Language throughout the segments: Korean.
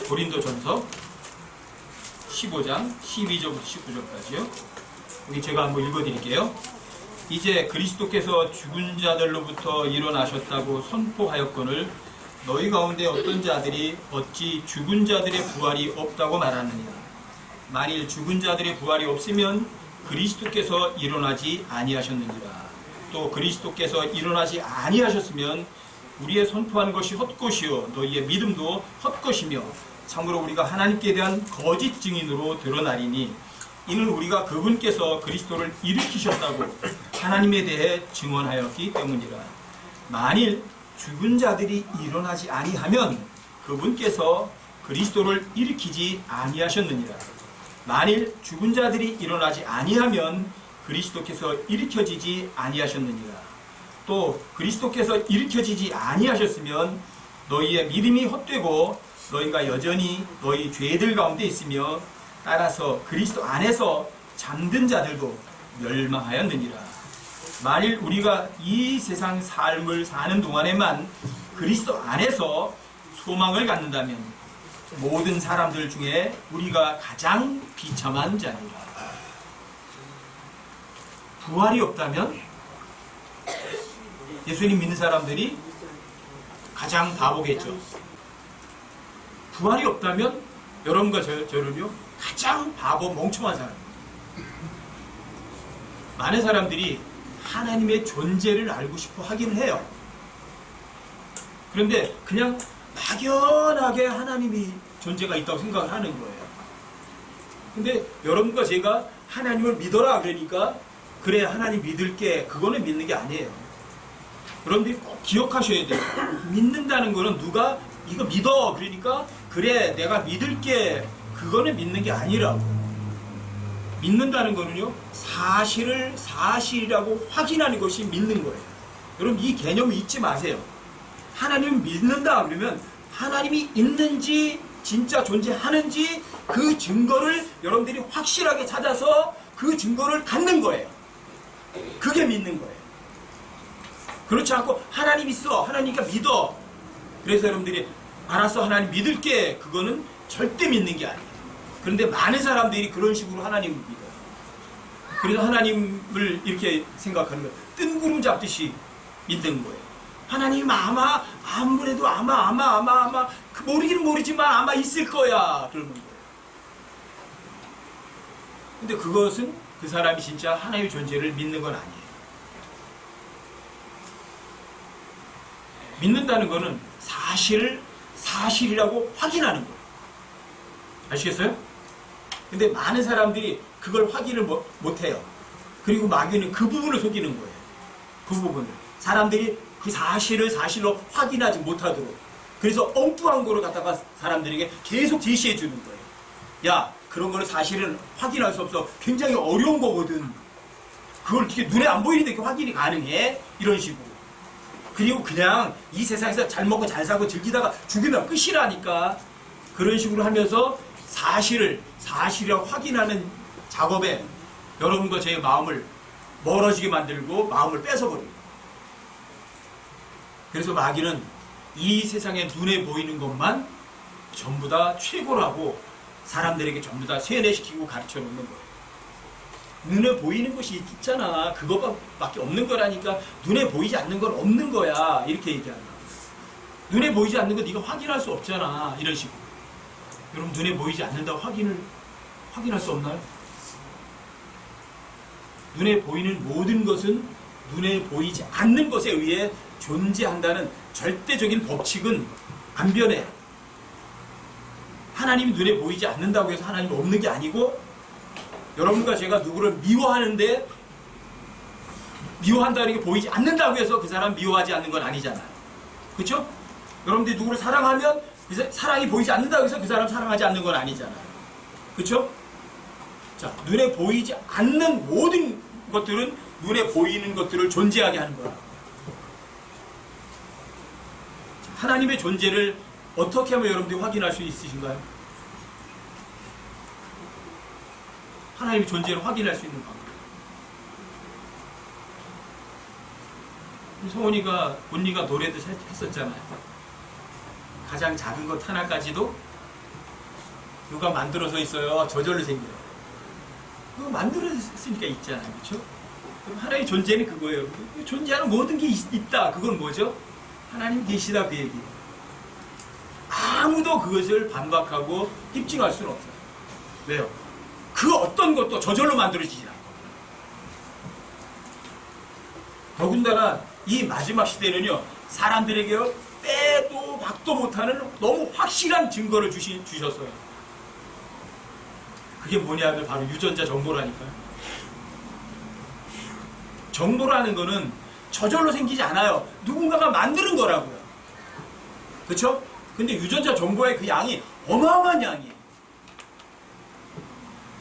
고린도전서 15장 12절부터 19절까지요. 여기 제가 한번 읽어드릴게요. 이제 그리스도께서 죽은 자들로부터 일어나셨다고 선포하였거늘 너희 가운데 어떤 자들이 어찌 죽은 자들의 부활이 없다고 말하느냐. 만일 죽은 자들의 부활이 없으면 그리스도께서 일어나지 아니하셨느니라. 또 그리스도께서 일어나지 아니하셨으면 우리의 선포하는 것이 헛것이요 너희의 믿음도 헛것이며 참으로 우리가 하나님께 대한 거짓 증인으로 드러나리니 이는 우리가 그분께서 그리스도를 일으키셨다고 하나님에 대해 증언하였기 때문이라. 만일 죽은 자들이 일어나지 아니하면 그분께서 그리스도를 일으키지 아니하셨느니라. 만일 죽은 자들이 일어나지 아니하면 그리스도께서 일으켜지지 아니하셨느니라. 또 그리스도께서 일으켜지지 아니하셨으면 너희의 믿음이 헛되고 너희가 여전히 너희 죄들 가운데 있으며 따라서 그리스도 안에서 잠든 자들도 멸망하였느니라. 만일 우리가 이 세상 삶을 사는 동안에만 그리스도 안에서 소망을 갖는다면 모든 사람들 중에 우리가 가장 비참한 자니라. 부활이 없다면 예수님 믿는 사람들이 가장 바보겠죠. 부활이 없다면 여러분과 저를요 가장 바보 멍청한 사람. 많은 사람들이 하나님의 존재를 알고 싶어 하긴 해요. 그런데 그냥 막연하게 하나님이 존재가 있다고 생각을 하는 거예요. 근데 여러분과 제가 하나님을 믿어라 그러니까 그래 하나님 믿을게 그거는 믿는 게 아니에요. 여러분들이 꼭 기억하셔야 돼요. 믿는다는 거는 누가 이거 믿어 그러니까 그래 내가 믿을게 그거는 믿는 게 아니라고. 믿는다는 거는요 사실을 사실이라고 확인하는 것이 믿는 거예요. 여러분 이 개념을 잊지 마세요. 하나님을 믿는다 그러면 하나님이 있는지 진짜 존재하는지 그 증거를 여러분들이 확실하게 찾아서 그 증거를 갖는 거예요. 그게 믿는 거예요. 그렇지 않고 하나님 있어 하나님이니까 믿어 그래서 여러분들이 알았어 하나님 믿을게 그거는 절대 믿는 게 아니에요. 그런데 많은 사람들이 그런 식으로 하나님을 믿어요. 그래서 하나님을 이렇게 생각하는 거예요. 뜬구름 잡듯이 믿는 거예요. 하나님 아마 아무래도 아마 모르기는 모르지만 아마 있을 거야 그러는 거예요. 근데 그것은 그 사람이 진짜 하나님의 존재를 믿는 건 아니에요. 믿는다는 거는 사실을 사실이라고 확인하는 거예요. 아시겠어요? 근데 많은 사람들이 그걸 확인을 못해요. 그리고 마귀는 그 부분을 속이는 거예요. 그 부분을. 사람들이 그 사실을 사실로 확인하지 못하도록. 그래서 엉뚱한 거를 갖다가 사람들에게 계속 제시해 주는 거예요. 야, 그런 거는 사실은 확인할 수 없어. 굉장히 어려운 거거든. 그걸 어떻게 눈에 안 보이는데 이렇게 확인이 가능해? 이런 식으로. 그리고 그냥 이 세상에서 잘 먹고 잘 살고 즐기다가 죽으면 끝이라니까. 그런 식으로 하면서 사실이라고 확인하는 작업에 여러분과 제 마음을 멀어지게 만들고 마음을 뺏어버려요. 그래서 마귀는 이 세상에 눈에 보이는 것만 전부 다 최고라고 사람들에게 전부 다 세뇌시키고 가르쳐 놓는 거예요. 눈에 보이는 것이 있잖아. 그것밖에 없는 거라니까. 눈에 보이지 않는 건 없는 거야. 이렇게 얘기하는 거야. 눈에 보이지 않는 거 네가 확인할 수 없잖아. 이런 식으로. 여러분 눈에 보이지 않는다고 확인할 수 없나요? 눈에 보이는 모든 것은 눈에 보이지 않는 것에 의해 존재한다는 절대적인 법칙은 안 변해. 하나님이 눈에 보이지 않는다고 해서 하나님이 없는 게 아니고 여러분과 제가 누구를 미워하는데 미워한다는 게 보이지 않는다고 해서 그 사람 미워하지 않는 건 아니잖아요. 그렇죠? 여러분들이 누구를 사랑하면 사랑이 보이지 않는다고 해서 그 사람 사랑하지 않는 건 아니잖아요. 그렇죠? 자, 눈에 보이지 않는 모든 것들은 눈에 보이는 것들을 존재하게 하는 거야. 하나님의 존재를 어떻게 하면 여러분들이 확인할 수 있으신가요? 하나님의 존재를 확인할 수 있는 방법. 성훈이가, 본니가 노래도 했었잖아요. 가장 작은 것 하나까지도 누가 만들어서 있어요. 저절로 생겨요. 누가 만들었으니까 있잖아요. 그렇죠? 그럼 하나님의 존재는 그거예요. 존재하는 모든 게 있다. 그건 뭐죠? 하나님 계시다 그 얘기예요. 아무도 그것을 반박하고 입증할 수는 없어요. 왜요? 그 어떤 것도 저절로 만들어지지 않고. 더군다나 이 마지막 시대는요, 사람들에게요, 빼도 박도 못하는 너무 확실한 증거를 주셨어요. 그게 뭐냐면 바로 유전자 정보라니까요. 정보라는 거는 저절로 생기지 않아요. 누군가가 만드는 거라고요. 그렇죠? 근데 유전자 정보의 그 양이 어마어마한 양이에요.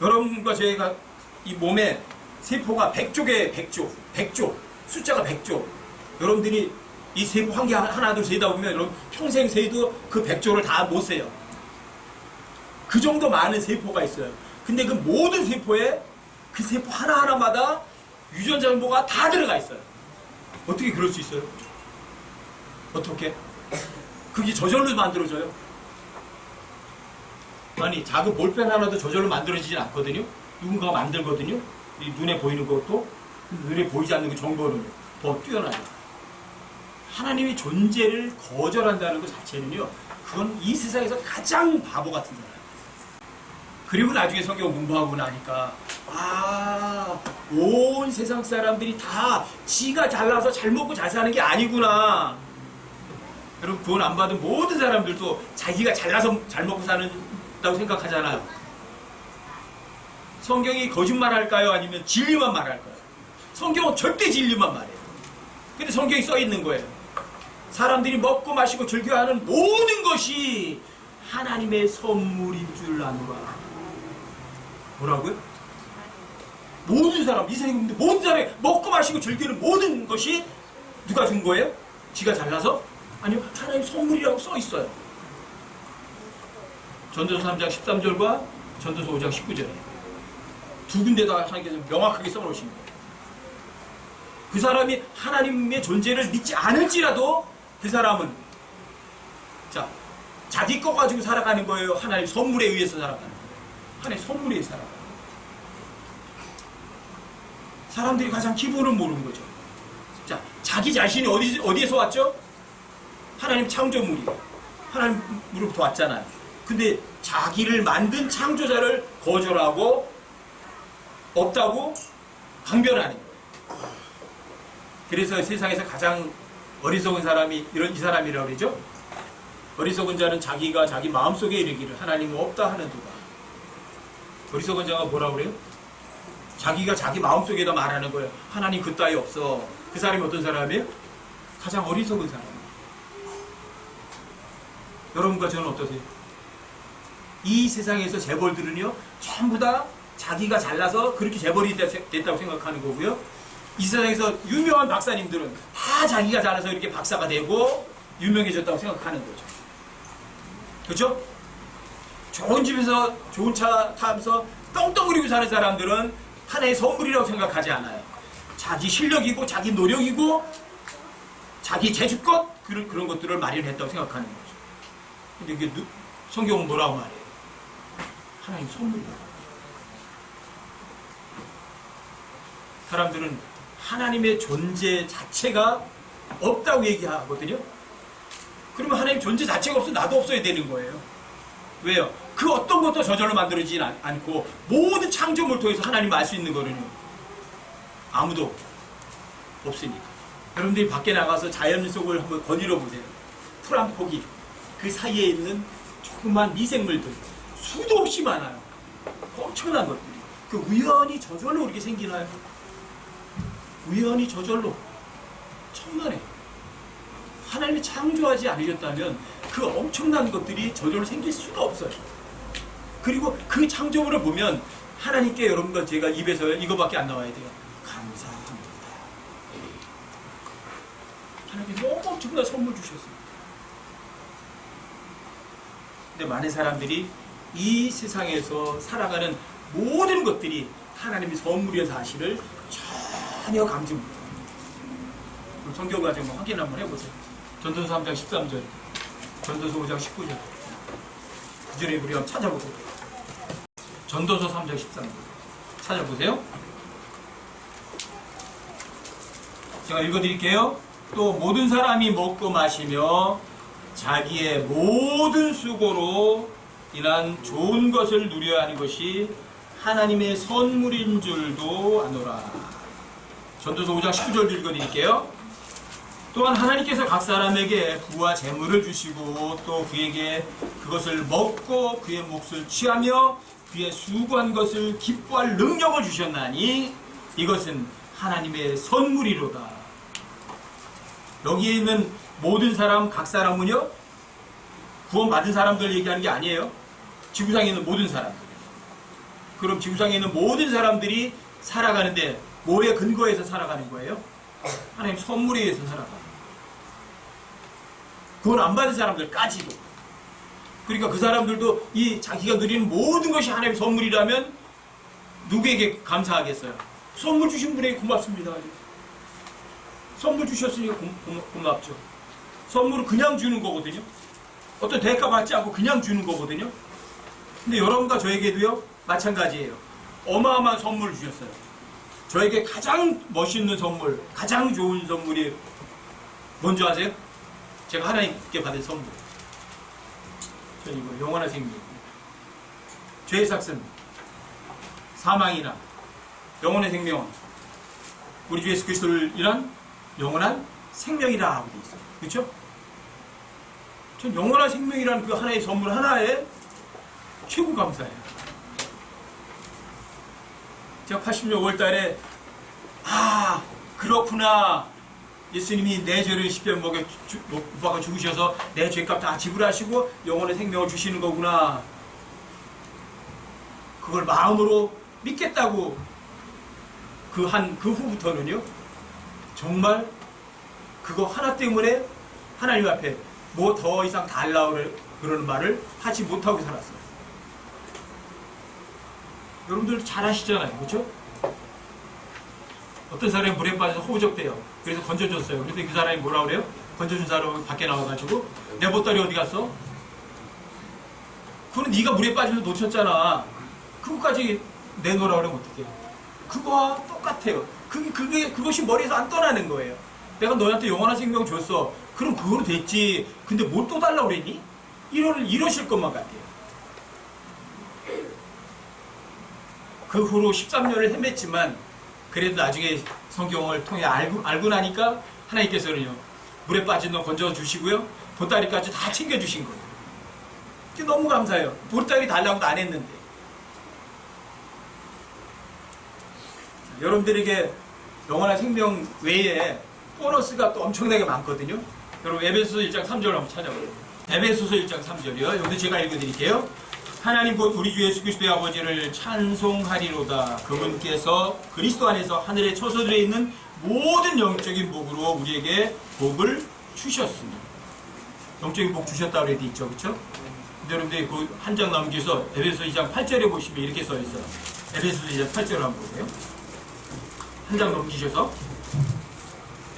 여러분과 저희가 이 몸에 세포가 100조에 100조, 숫자가 100조. 여러분들이 이 세포 한 개 하나 둘 세다 보면 여러분 평생 세도 그 100조를 다 못 세요. 그 정도 많은 세포가 있어요. 근데 그 모든 세포에 그 세포 하나하나마다 유전자 정보가 다 들어가 있어요. 어떻게 그럴 수 있어요? 어떻게? 그게 저절로 만들어져요. 아니, 작은 볼펜 하나도 저절로 만들어지진 않거든요. 누군가가 만들거든요. 이 눈에 보이는 것도, 눈에 보이지 않는 그 정보는 더 뛰어나요. 하나님의 존재를 거절한다는 것 자체는요, 그건 이 세상에서 가장 바보 같은 사람. 그리고 나중에 성경 공부하고 나니까, 온 세상 사람들이 다 지가 잘나서 잘 먹고 잘 사는 게 아니구나. 여러분, 구원 안 받은 모든 사람들도 자기가 잘나서 잘 먹고 산다고 생각하잖아요. 성경이 거짓말할까요? 아니면 진리만 말할까요? 성경은 절대 진리만 말해요. 근데 성경이 써 있는 거예요. 사람들이 먹고 마시고 즐겨하는 모든 것이 하나님의 선물인 줄 아노라. 뭐라고요? 모든 사람, 이 세상에 모든 사람이 먹고 마시고 즐기는 모든 것이 누가 준 거예요? 지가 잘나서? 아니요, 하나님 선물이라고 써 있어요. 전도서 3장 13절과 전도서 5장 19절에 두 군데다 하나님께서 명확하게 써놓으신 거예요. 그 사람이 하나님의 존재를 믿지 않을지라도 그 사람은 자기 거 가지고 살아가는 거예요. 하나님 선물에 의해서 살아가는 거예요. 하나님 선물에 의해서 살아가는 거예요. 사람들이 가장 기본은 모르는 거죠. 자기 자신이 어디에서 왔죠? 하나님 창조물이에요. 하나님으로부터 왔잖아요. 근데 자기를 만든 창조자를 거절하고 없다고 강변하는 거예요. 그래서 세상에서 가장 어리석은 사람이 이 사람이라고 그러죠. 어리석은 자는 자기가 자기 마음속에 이르기를 하나님은 없다 하는 도다. 어리석은 자가 뭐라고 그래요? 자기가 자기 마음속에다 말하는 거예요. 하나님 그따위 없어. 그 사람이 어떤 사람이에요? 가장 어리석은 사람이에요. 여러분과 저는 어떠세요? 이 세상에서 재벌들은요, 전부 다 자기가 잘나서 그렇게 재벌이 됐다고 생각하는 거고요. 이 세상에서 유명한 박사님들은 다 자기가 잘나서 이렇게 박사가 되고 유명해졌다고 생각하는 거죠. 그렇죠? 좋은 집에서 좋은 차 타면서 떵떵거리고 사는 사람들은 하나의 선물이라고 생각하지 않아요. 자기 실력이고 자기 노력이고 자기 재주껏 그런 것들을 마련했다고 생각하는 거죠. 근데 이게 성경은 뭐라고 말해요? 하나님 선물이에요. 사람들은 하나님의 존재 자체가 없다고 얘기하거든요. 그러면 하나님 존재 자체가 없으면 나도 없어야 되는 거예요. 왜요? 그 어떤 것도 저절로 만들어지진 않고 모든 창조물을 통해서 하나님 알 수 있는 거는요, 아무도 없으니까. 여러분들이 밖에 나가서 자연 속을 한번 거닐어 보세요. 풀 한 포기, 그 사이에 있는 조그만 미생물들 수도 없이 많아요. 엄청난 것들이. 그 우연히 저절로 이렇게 생기나요? 우연히 저절로. 천만에. 하나님이 창조하지 않으셨다면 그 엄청난 것들이 저절로 생길 수가 없어요. 그리고 그 창조물을 보면 하나님께 여러분과 제가 입에서 이거밖에 안 나와야 돼요. 감사합니다. 하나님이 너무 엄청난 선물 주셨어요. 근데 많은 사람들이 이 세상에서 살아가는 모든 것들이 하나님의 선물이라는 사실을 전혀 감지 못해요. 성경 과정 확인 한번 해보세요. 전도서 3장 13절, 전도서 5장 19절. 구절에 우리 한번 찾아보세요. 전도서 3장 13절 찾아보세요. 제가 읽어드릴게요. 또 모든 사람이 먹고 마시며 자기의 모든 수고로 인한 좋은 것을 누려야 하는 것이 하나님의 선물인 줄도 아노라. 전도서 5장 19절 읽어드릴게요. 또한 하나님께서 각 사람에게 부와 재물을 주시고 또 그에게 그것을 먹고 그의 몫을 취하며 그의 수고한 것을 기뻐할 능력을 주셨나니 이것은 하나님의 선물이로다. 여기에 있는 모든 사람, 각 사람은요, 구원받은 사람들 얘기하는 게 아니에요. 지구상에 있는 모든 사람들. 그럼 지구상에 있는 모든 사람들이 살아가는데 뭐에 근거해서 살아가는 거예요? 하나님 선물에 의해서 살아가. 구원 안 받은 사람들까지도. 그러니까 그 사람들도 이 자기가 누리는 모든 것이 하나님 선물이라면 누구에게 감사하겠어요? 선물 주신 분에게 고맙습니다. 선물 주셨으니까 고맙죠. 선물은 그냥 주는 거거든요. 어떤 대가 받지 않고 그냥 주는 거거든요. 근데 여러분과 저에게도요, 마찬가지예요. 어마어마한 선물을 주셨어요. 저에게 가장 멋있는 선물, 가장 좋은 선물이 뭔지 아세요? 제가 하나님께 받은 선물. 전 이거 영원한 생명. 죄의 삭슨, 사망이나 영원의 생명, 우리 주 예수 그리스도를 인한 영원한 생명이라 하고 있어요. 그렇죠? 전 영원한 생명이라는 그 하나의 선물 하나에 최고 감사해요. 제가 80년 5월달에 그렇구나. 예수님이 내 죄를 십자가에 못 박아 죽으셔서 내 죄값 다 지불하시고 영원의 생명을 주시는 거구나. 그걸 마음으로 믿겠다고 그 후부터는요, 정말 그거 하나 때문에 하나님 앞에 뭐 더 이상 달라고 그러는 말을 하지 못하고 살았어요. 여러분들 잘 아시잖아요. 그렇죠? 어떤 사람이 물에 빠져서 호우적대요. 그래서 건져줬어요. 그런데 그 사람이 뭐라 그래요? 건져준 사람이 밖에 나와가지고 내 보따리 어디 갔어? 그거는 네가 물에 빠져서 놓쳤잖아. 그거까지 내놓으라 그러면 어떡해요? 그거와 똑같아요. 그것이 머리에서 안 떠나는 거예요. 내가 너한테 영원한 생명 줬어. 그럼 그거로 됐지. 근데 뭘 또 달라고 그랬니? 이러실 것만 같아요. 그 후로 13년을 헤맸지만 그래도 나중에 성경을 통해 알고 나니까 하나님께서는요, 물에 빠진 너 건져 주시고요, 보따리까지 다 챙겨 주신 거예요. 너무 감사해요. 보따리 달라고도 안 했는데. 여러분들에게 영원한 생명 외에 보너스가 또 엄청나게 많거든요. 여러분 에베소서 1장 3절 한번 찾아보세요. 에베소서 1장 3절이요. 여기 제가 읽어드릴게요. 하나님 곧 우리 주 예수 그리스도의 아버지를 찬송하리로다. 그분께서 그리스도 안에서 하늘의 처소들에 있는 모든 영적인 복으로 우리에게 복을 주셨습니다. 영적인 복 주셨다고 해도 있죠. 그렇죠? 근데 여러분들 그 한 장 넘겨서 에베소 2장 8절에 보시면 이렇게 써 있어요. 에베소 2장 8절 한번 보세요. 한 장 넘기셔서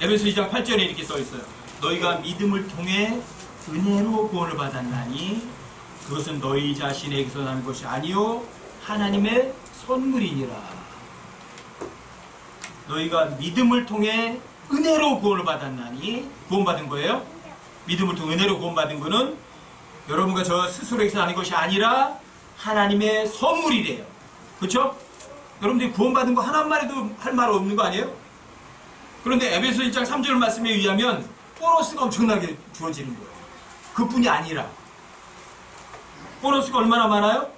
에베소 2장 8절에 이렇게 써 있어요. 너희가 믿음을 통해 은혜로 구원을 받았나니 그것은 너희 자신에게서 나는 것이 아니요 하나님의 선물이니라. 너희가 믿음을 통해 은혜로 구원을 받았나니, 구원받은 거예요. 믿음을 통해 은혜로 구원받은 거는 여러분과 저 스스로에게서 나는 것이 아니라 하나님의 선물이래요. 그렇죠? 여러분들이 구원받은 거 하나만 해도 할 말 없는 거 아니에요? 그런데 에베소 1장 3절 말씀에 의하면 보너스가 엄청나게 주어지는 거예요. 그뿐이 아니라 보너스가 얼마나 많아요?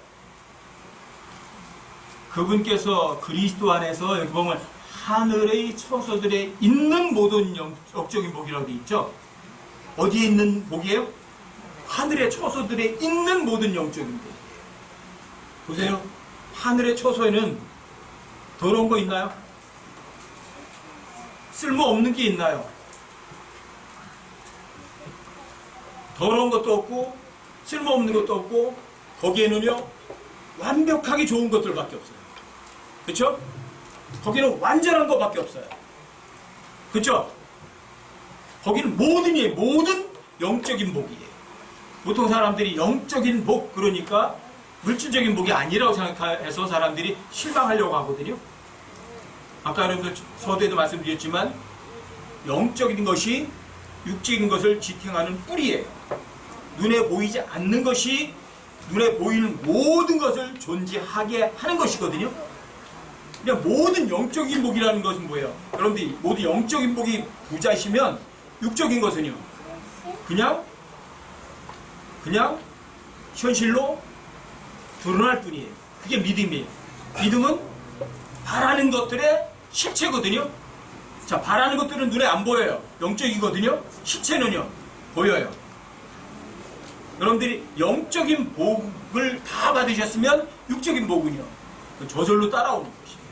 그분께서 그리스도 안에서 여기 보면 하늘의 처소들에 있는 모든 영적인 복이라고 되어 있죠. 어디에 있는 복이에요? 하늘의 처소들에 있는 모든 영적인 복. 보세요. 하늘의 처소에는 더러운 거 있나요? 쓸모없는 게 있나요? 더러운 것도 없고 쓸모없는 것도 없고 거기에는요 완벽하게 좋은 것들밖에 없어요. 그렇죠? 거기는 완전한 것밖에 없어요. 그렇죠? 거기는 모든 영적인 복이에요. 보통 사람들이 영적인 복, 그러니까 물질적인 복이 아니라고 생각해서 사람들이 실망하려고 하거든요. 아까 여러분들 서두에도 말씀드렸지만 영적인 것이 육적인 것을 지탱하는 뿌리예요. 눈에 보이지 않는 것이 눈에 보이는 모든 것을 존재하게 하는 것이거든요. 그냥 모든 영적인 복이라는 것은 뭐예요? 여러분들이 모두 영적인 복이 부자시면 육적인 것은요, 그냥 현실로 드러날 뿐이에요. 그게 믿음이에요. 믿음은 바라는 것들의 실체거든요. 자, 바라는 것들은 눈에 안 보여요. 영적이거든요. 실체는요, 보여요. 여러분들이 영적인 복을 다 받으셨으면 육적인 복은요, 저절로 따라오는 것이에요.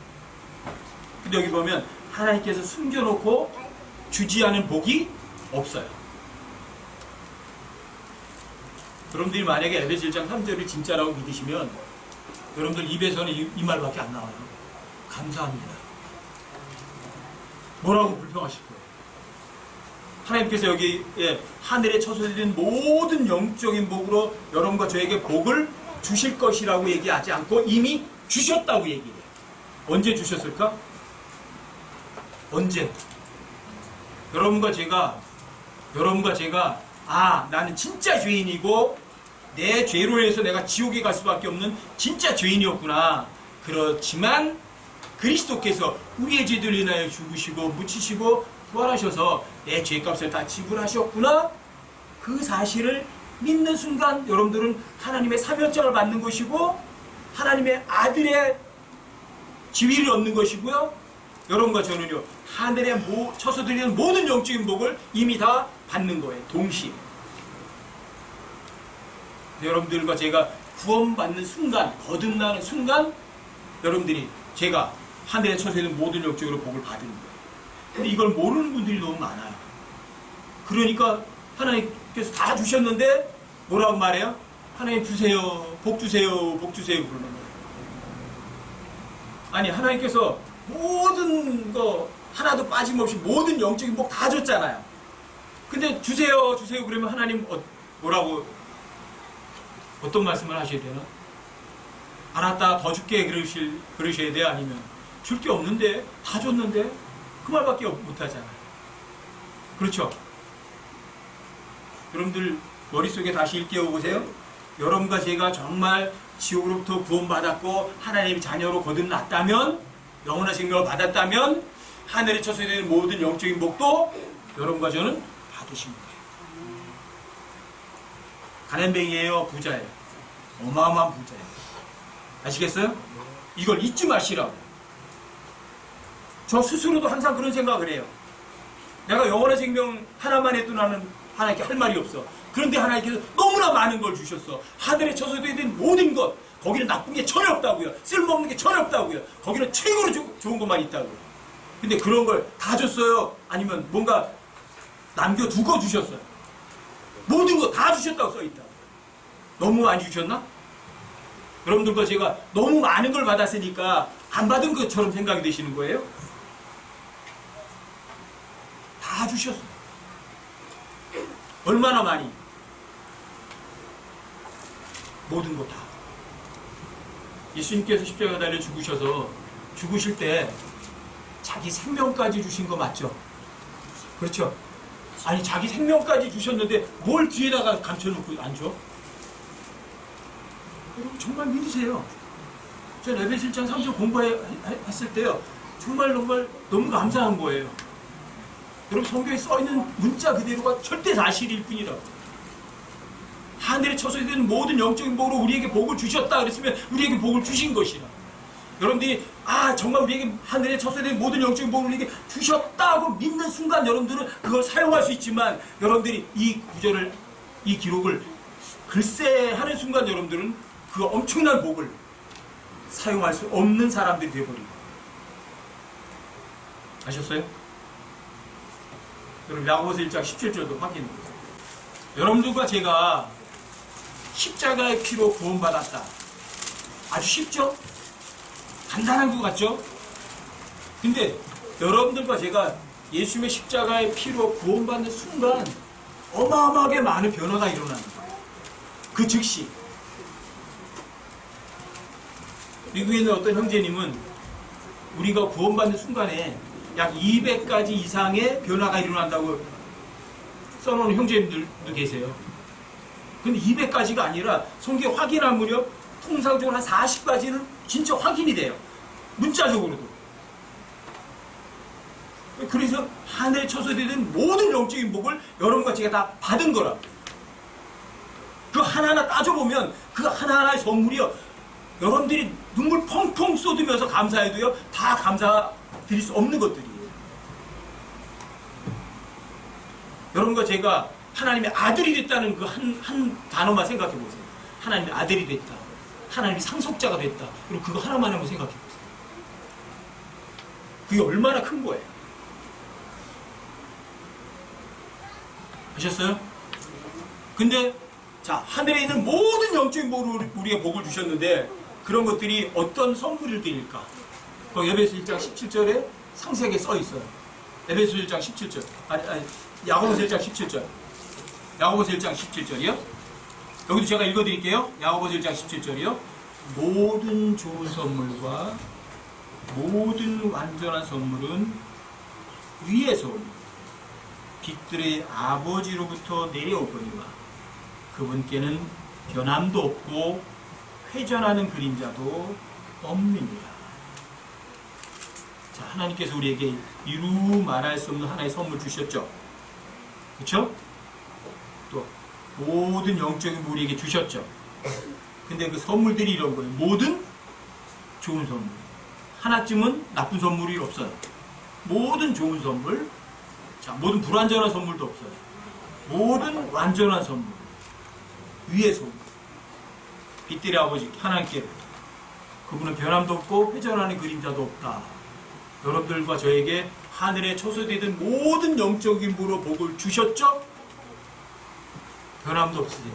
근데 여기 보면 하나님께서 숨겨놓고 주지 않은 복이 없어요. 여러분들이 만약에 에베소 1장 3절을 진짜라고 믿으시면 여러분들 입에서는 이 말밖에 안 나와요. 감사합니다. 뭐라고 불평하실 거예요? 하나님께서 여기에 하늘에 처소된 모든 영적인 복으로 여러분과 저에게 복을 주실 것이라고 얘기하지 않고 이미 주셨다고 얘기해요. 언제 주셨을까? 언제? 여러분과 제가 나는 진짜 죄인이고 내 죄로 인해서 내가 지옥에 갈 수밖에 없는 진짜 죄인이었구나. 그렇지만 그리스도께서 우리의 죄들을 인하여 죽으시고 묻히시고 부활하셔서 내 죄값을 다 지불하셨구나. 그 사실을 믿는 순간 여러분들은 하나님의 사명장을 받는 것이고 하나님의 아들의 지위를 얻는 것이고요. 여러분과 저는요, 하늘에 처소들이는 모든 영적인 복을 이미 다 받는 거예요. 동시에. 여러분들과 제가 구원받는 순간, 거듭나는 순간 여러분들이 제가 하늘에 처소되는 모든 영적으로 복을 받는 거예요. 근데 이걸 모르는 분들이 너무 많아요. 그러니까 하나님께서 다 주셨는데 뭐라고 말해요? 하나님 주세요, 복 주세요, 복 주세요 그러는 거예요. 아니, 하나님께서 모든 거 하나도 빠짐없이 모든 영적인 복 다 줬잖아요. 근데 주세요, 주세요 그러면 하나님 뭐라고 어떤 말씀을 하셔야 되나? 알았다, 더 줄게 그러셔야 돼? 아니면 줄 게 없는데 다 줬는데 그 말밖에 못하잖아요. 그렇죠? 여러분들 머릿속에 다시 일깨워보세요. 여러분과 제가 정말 지옥으로부터 구원받았고 하나님의 자녀로 거듭났다면, 영원한 생명을 받았다면 하늘에 처소되는 모든 영적인 복도 여러분과 저는 받으신 거예요. 가난뱅이에요, 부자예요? 어마어마한 부자예요. 아시겠어요? 이걸 잊지 마시라고. 저 스스로도 항상 그런 생각을 해요. 내가 영원한 생명 하나만 해도 나는 하나님께 할 말이 없어. 그런데 하나님께서 너무나 많은 걸 주셨어. 하늘에 처소되는 모든 것, 거기는 나쁜 게 전혀 없다고요. 쓸모없는 게 전혀 없다고요. 거기는 최고로 좋은 것만 있다고요. 근데 그런 걸 다 줬어요? 아니면 뭔가 남겨두고 주셨어요? 모든 거 다 주셨다고 써있다고요. 너무 많이 주셨나? 여러분들과 제가 너무 많은 걸 받았으니까 안 받은 것처럼 생각이 되시는 거예요? 다 주셨어요. 얼마나 많이? 모든 거 다. 예수님께서 십자가에 달려 죽으셔서 죽으실 때 자기 생명까지 주신 거 맞죠? 그렇죠? 아니, 자기 생명까지 주셨는데 뭘 뒤에다가 감춰놓고 안 줘? 여러분 정말 믿으세요. 제가 에베소 1장 3절 공부했을 때요, 정말 너무 감사한 거예요. 여러분 성경에 써있는 문자 그대로가 절대 사실일 뿐이라고. 하늘에 처소되는 모든 영적인 복으로 우리에게 복을 주셨다 그랬으면 우리에게 복을 주신 것이라. 여러분들이 정말 우리에게 하늘에 처소되는 모든 영적인 복을 우리에게 주셨다고 믿는 순간 여러분들은 그걸 사용할 수 있지만, 여러분들이 이 구절을, 이 기록을 글쎄 하는 순간 여러분들은 그 엄청난 복을 사용할 수 없는 사람들이 되어버립니다. 아셨어요? 여러분 야고보서 1장 17절도 확인해 보세요. 여러분들과 제가 십자가의 피로 구원받았다. 아주 쉽죠? 간단한 것 같죠? 근데 여러분들과 제가 예수님의 십자가의 피로 구원받는 순간 어마어마하게 많은 변화가 일어납니다. 그 즉시. 미국에 있는 어떤 형제님은 우리가 구원받는 순간에 약 200가지 이상의 변화가 일어난다고 써놓은 형제님들도 계세요. 근데 200가지가 아니라 성경 확인할 무렵 통상적으로 한 40가지는 진짜 확인이 돼요. 문자적으로도. 그래서 하늘에 처소되는 모든 영적인 복을 여러분과 제가 다 받은 거라. 그 하나하나 따져보면 그 하나하나의 선물이요, 여러분들이 눈물 펑펑 쏟으면서 감사해도요, 다 감사드릴 수 없는 것들이에요. 여러분과 제가 하나님의 아들이 됐다는 그 한 단어만 생각해 보세요. 하나님의 아들이 됐다, 하나님의 상속자가 됐다, 그리고 그거 하나만 한번 생각해 보세요. 그게 얼마나 큰 거예요. 아셨어요? 근데 자, 하늘에 있는 모든 영적인 복을 우리에게 복을 주셨는데 그런 것들이 어떤 선물을 드릴까? 에베소 1장 17절에 상세하게 써 있어요. 에베소 1장 17절. 야고보서 1장 17절. 야고보서 1장 17절이요. 여기도 제가 읽어드릴게요. 야고보서 1장 17절이요. 모든 좋은 선물과 모든 완전한 선물은 위에서 빛들의 아버지로부터 내려오거니와 그분께는 변함도 없고 회전하는 그림자도 없느니라. 자, 하나님께서 우리에게 이루 말할 수 없는 하나의 선물 주셨죠. 그렇죠? 또 모든 영적인 우리에게 주셨죠. 근데 그 선물들이 이런 거예요. 모든 좋은 선물. 하나쯤은 나쁜 선물이 없어요. 모든 좋은 선물. 자, 모든 불완전한 선물도 없어요. 모든 완전한 선물. 위의 선물. 빛들의 아버지 하나님께 그분은 변함도 없고 회전하는 그림자도 없다. 여러분들과 저에게 하늘에 처소되던 모든 영적인 부로 복을 주셨죠? 변함도 없으세요.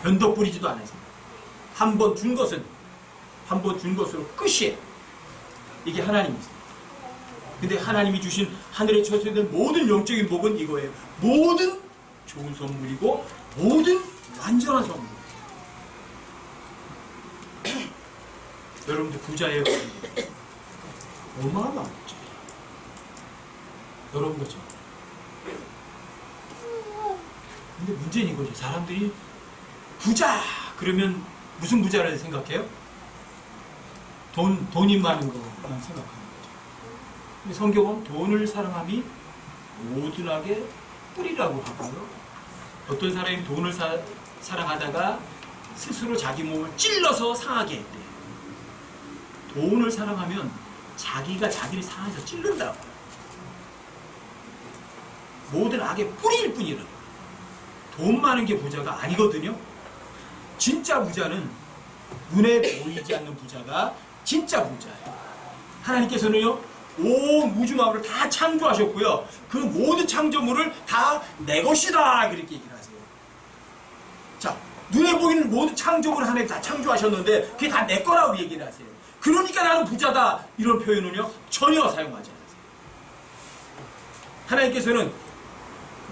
변덕 부리지도 않으세요. 한 번 준 것은 한 번 준 것으로 끝이에요. 이게 하나님이세요. 근데 하나님이 주신 하늘에 처소된 모든 영적인 복은 이거예요. 모든 좋은 선물이고 모든 완전한 선물. 여러분들 부자예요. 어마어마한 부자예요. 여러분 그죠? 근데 문제는 이거죠. 사람들이 부자 그러면 무슨 부자를 생각해요? 돈이 많은 것만 생각하는 거죠. 근데 성경은 돈을 사랑함이 모든 악의 뿌리라고 하고요. 어떤 사람이 돈을 사랑하다가 스스로 자기 몸을 찔러서 상하게 했대요. 돈을 사랑하면 자기가 자기를 상해서 찔른다고. 모든 악의 뿌리일 뿐이라고. 돈 많은 게 부자가 아니거든요. 진짜 부자는 눈에 보이지 않는 부자가 진짜 부자예요. 하나님께서는요, 온 우주 만물을 다 창조하셨고요. 그 모든 창조물을 다 내 것이다 그렇게 얘기를 하세요. 자, 눈에 보이는 모든 창조물을 하나님 다 창조하셨는데 그게 다 내 거라고 얘기를 하세요. 그러니까 나는 부자다 이런 표현은요 전혀 사용하지 않으세요. 하나님께서는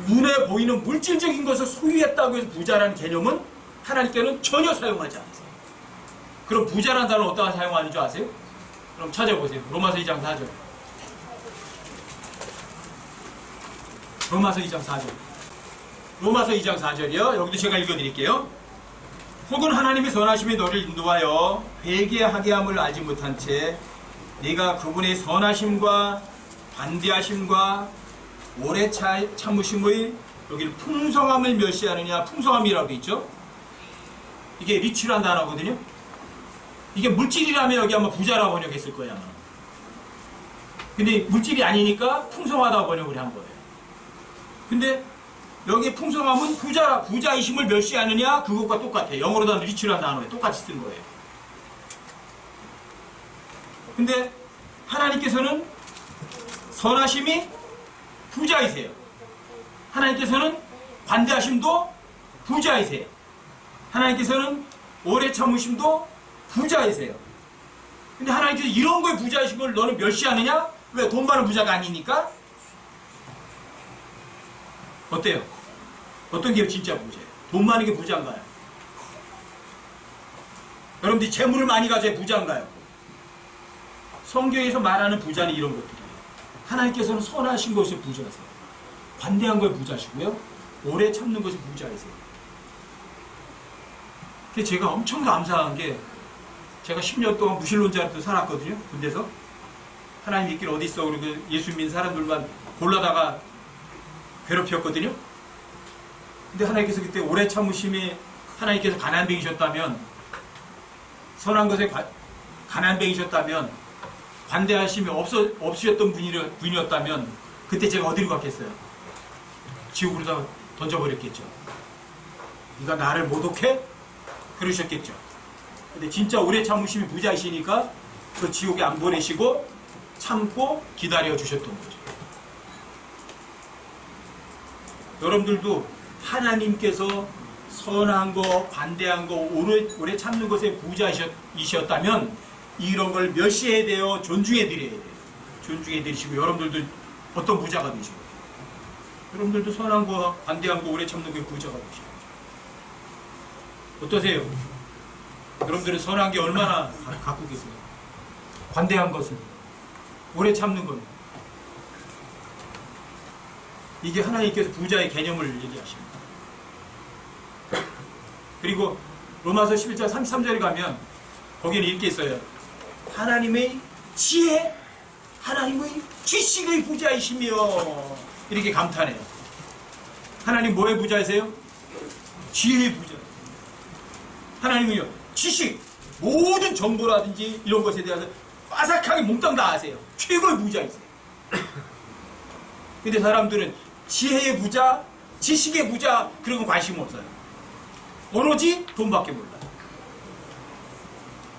눈에 보이는 물질적인 것을 소유했다고 해서 부자라는 개념은 하나님께는 전혀 사용하지 않으세요. 그럼 부자라는 단어는 어디다가 사용하는 줄 아세요? 그럼 찾아보세요. 로마서 2장 4절. 로마서 2장 4절. 로마서 2장 4절이요. 여기도 제가 읽어드릴게요. 혹은 하나님의 선하심이 너를 인도하여 회개하게 함을 알지 못한 채 네가 그분의 선하심과 반대하심과 오래 참으심의 여기를 풍성함을 멸시하느냐. 풍성함이라고 있죠. 이게 리치란 단어거든요. 이게 물질이라면 여기 아마 부자라고 번역했을 거예요 아마. 근데 물질이 아니니까 풍성하다고 번역을 한 거예요. 근데 여기 풍성함은 부자이심을 멸시하느냐 그것과 똑같아요. 영어로도 리치란 단어에 똑같이 쓴 거예요. 근데 하나님께서는 선하심이 부자이세요. 하나님께서는 관대하심도 부자이세요. 하나님께서는 오래 참으심도 부자이세요. 근데 하나님께서 이런 거에 부자이신 걸 너는 멸시하느냐? 왜? 돈 많은 부자가 아니니까? 어때요? 어떤 게 진짜 부자예요? 돈 많은 게 부자인가요? 여러분들이 재물을 많이 가져야 부자인가요? 성경에서 말하는 부자는 이런 것들이에요. 하나님께서는 선하신 것이 부자세요. 관대한 걸 부자시고요. 오래 참는 것이 부자이세요. 그래서 제가 엄청 감사한 게 제가 10년 동안 무신론자로 살았거든요. 군대에서. 하나님 있길 어디 있어? 그리고 예수 믿는 사람들만 골라다가 괴롭혔거든요. 근데 하나님께서 그때 오래 참으심이 하나님께서 가난뱅이셨다면 선한 것에 가난뱅이셨다면 관대하심이 없으셨던 분이었다면 그때 제가 어디로 갔겠어요? 지옥으로 다 던져버렸겠죠. 네가 나를 모독해? 그러셨겠죠. 근데 진짜 오래 참으심이 부자이시니까 그 지옥에 안 보내시고 참고 기다려 주셨던 거죠. 여러분들도 하나님께서 선한 거, 관대한 거, 오래 참는 것에 부자이셨다면 이런 걸 멸시해야 돼요? 존중해 드려야 돼요? 존중해 드리시고 여러분들도 어떤 부자가 되시고 여러분들도 선한 거, 관대한 거, 오래 참는 거에 부자가 되시고 어떠세요? 여러분들은 선한 게 얼마나 갖고 계세요? 관대한 것은 오래 참는 건 이게 하나님께서 부자의 개념을 얘기하십니다. 그리고 로마서 11장 33절에 가면 거기는 이렇게 있어요. 하나님의 지혜, 하나님의 지식의 부자이시며 이렇게 감탄해요. 하나님 뭐의 부자이세요? 지혜의 부자. 하나님은요 지식, 모든 정보라든지 이런 것에 대해서 빠삭하게 몽땅 다 아세요. 최고의 부자이세요. 근데 사람들은 지혜의 부자, 지식의 부자 그런 거 관심 없어요. 오로지 돈밖에 몰라요.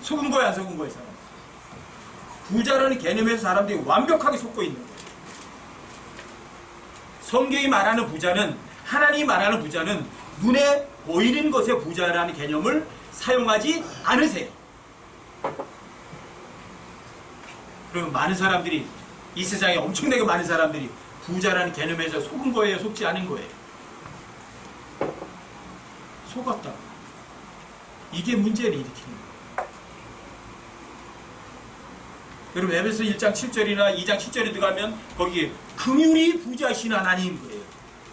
속은 거야 안 속은 거야 사람. 부자라는 개념에서 사람들이 완벽하게 속고 있는 거예요. 성경이 말하는 부자는, 하나님이 말하는 부자는 눈에 보이는 것의 부자라는 개념을 사용하지 않으세요. 그러면 많은 사람들이, 이 세상에 엄청나게 많은 사람들이 부자라는 개념에서 속은 거예요, 속지 않은 거예요? 속았다. 이게 문제를 일으키는 거예요. 여러분 에베소 1장 7절이나 2장 7절에 들어가면 거기에 긍휼이 부자이신 하나님 그래요.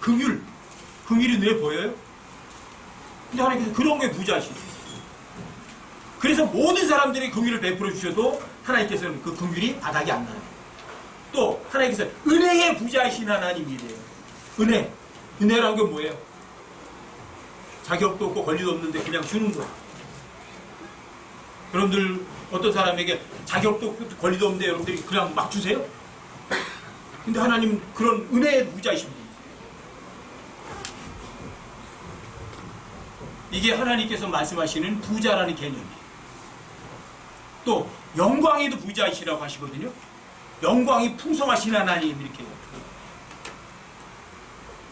긍휼이 눈에 보여요? 근데 하나님께서 그런 게 부자이시죠. 그래서 모든 사람들이 긍휼을 베풀어 주셔도 하나님께서는 그 긍휼이 바닥이 안 나요. 또 하나님께서 은혜의 부자이신 하나님이래요. 은혜라는 게 뭐예요? 자격도 없고 권리도 없는데 그냥 주는 거예요. 여러분들 어떤 사람에게 자격도 없고 권리도 없는데 여러분들이 그냥 막 주세요? 근데 하나님은 그런 은혜의 부자이신 분이세요. 이게 하나님께서 말씀하시는 부자라는 개념이에요. 또 영광에도 부자이시라고 하시거든요. 영광이 풍성하신 하나님 이렇게.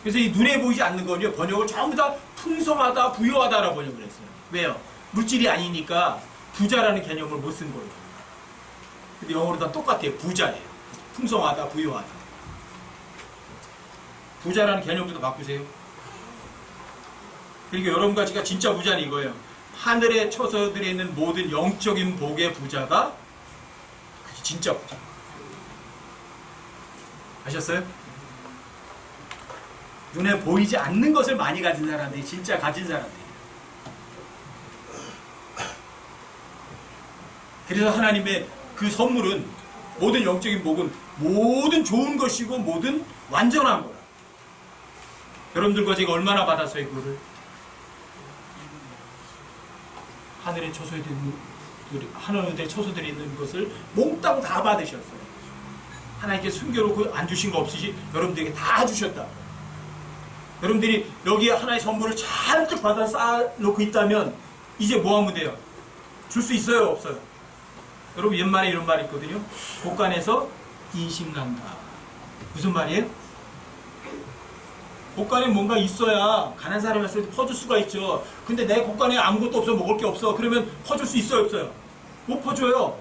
그래서 이 눈에 보이지 않는 거는요 번역을 전부 다 풍성하다 부유하다라고 번역을 했어요. 왜요? 물질이 아니니까 부자라는 개념을 못 쓴 거예요. 근데 영어로 다 똑같아요. 부자예요. 풍성하다 부유하다. 부자라는 개념부터 바꾸세요. 그리고 여러분 가지가 진짜 부자는 이거예요. 하늘의 처소들에 있는 모든 영적인 복의 부자가 그게 진짜 부자. 아셨어요? 눈에 보이지 않는 것을 많이 가진 사람들이 진짜 가진 사람들이에요. 그래서 하나님의 그 선물은 모든 영적인 복은 모든 좋은 것이고 모든 완전한 거라. 여러분들과 제가 얼마나 받았어요 그거를? 하늘의 처소들이 있는 것을 몽땅 다 받으셨어요. 하나님께 숨겨놓고 안 주신 거 없으시 여러분들에게 다 주셨다. 여러분들이 여기에 하나의 선물을 잔뜩 받아 쌓아놓고 있다면 이제 뭐 하면 돼요? 줄 수 있어요? 없어요? 여러분 옛말에 이런 말이 있거든요. 곳간에서 인심난다. 무슨 말이에요? 곳간에 뭔가 있어야 가난한 사람이 왔을 때 퍼줄 수가 있죠. 근데 내 곳간에 아무것도 없어, 먹을 게 없어. 그러면 퍼줄 수 있어요? 없어요? 못 퍼줘요.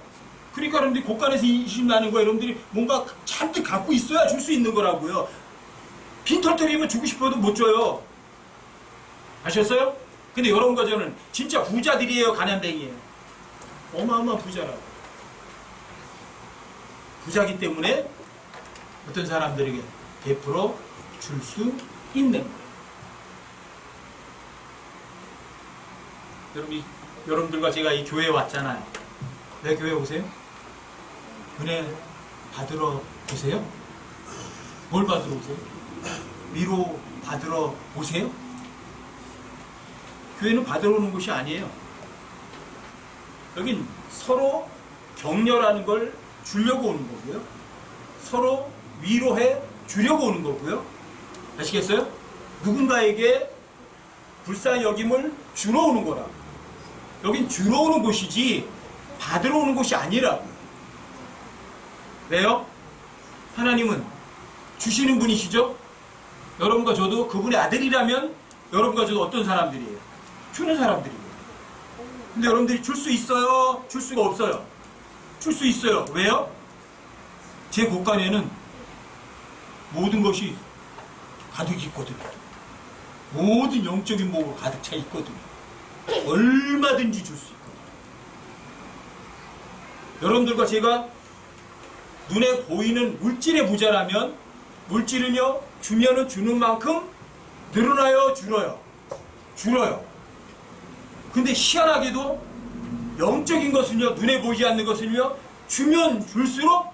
그러니까 여러분들이 곳간에서 인심나는 거예요. 여러분들이 뭔가 잔뜩 갖고 있어야 줄 수 있는 거라고요. 빈털터리면 주고 싶어도 못 줘요. 아셨어요? 근데 여러분과 저는 진짜 부자들이에요, 가난뱅이에요? 어마어마한 부자라고. 부자기 때문에 어떤 사람들에게 베풀어 줄 수 있는 거예요. 여러분들과 제가 이 교회에 왔잖아요. 왜 교회에 오세요? 은혜 받으러 오세요? 뭘 받으러 오세요? 위로 받으러 오세요? 교회는 받으러 오는 곳이 아니에요. 여긴 서로 격려라는 걸 주려고 오는 거고요. 서로 위로해 주려고 오는 거고요. 아시겠어요? 누군가에게 불쌍히 여김을 주러 오는 거라. 여긴 주러 오는 곳이지 받으러 오는 곳이 아니라고. 왜요? 하나님은 주시는 분이시죠? 여러분과 저도 그분의 아들이라면 여러분과 저도 어떤 사람들이에요? 주는 사람들이에요. 근데 여러분들이 줄 수 있어요? 줄 수가 없어요? 줄 수 있어요. 왜요? 제 곳간에는 모든 것이 가득 있거든요. 모든 영적인 목으로 가득 차 있거든요. 얼마든지 줄 수 있거든요. 여러분들과 제가 눈에 보이는 물질의 부자라면 물질은요, 주면은 주는 만큼 늘어나요, 줄어요? 줄어요. 근데 희한하게도 영적인 것은요, 눈에 보이지 않는 것은요, 주면 줄수록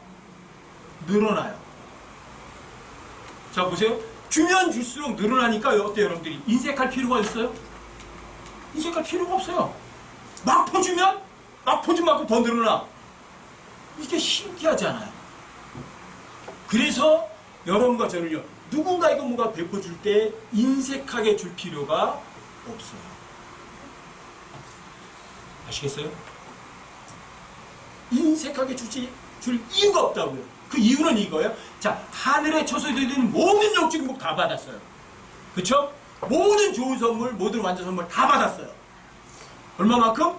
늘어나요. 자, 보세요. 주면 줄수록 늘어나니까 어때요, 여러분들이? 인색할 필요가 있어요? 인색할 필요가 없어요. 막 퍼주면 막 퍼준 만큼 더 늘어나. 이게 신기하잖아요. 그래서 여러분과 저는요, 누군가에게 뭔가 베풀어줄 때 인색하게 줄 필요가 없어요. 아시겠어요? 인색하게 줄 이유가 없다고요. 그 이유는 이거예요. 자, 하늘에 처소되는 모든 영적인 복 다 받았어요. 그쵸? 모든 좋은 선물, 모든 완전 선물 다 받았어요. 얼마만큼?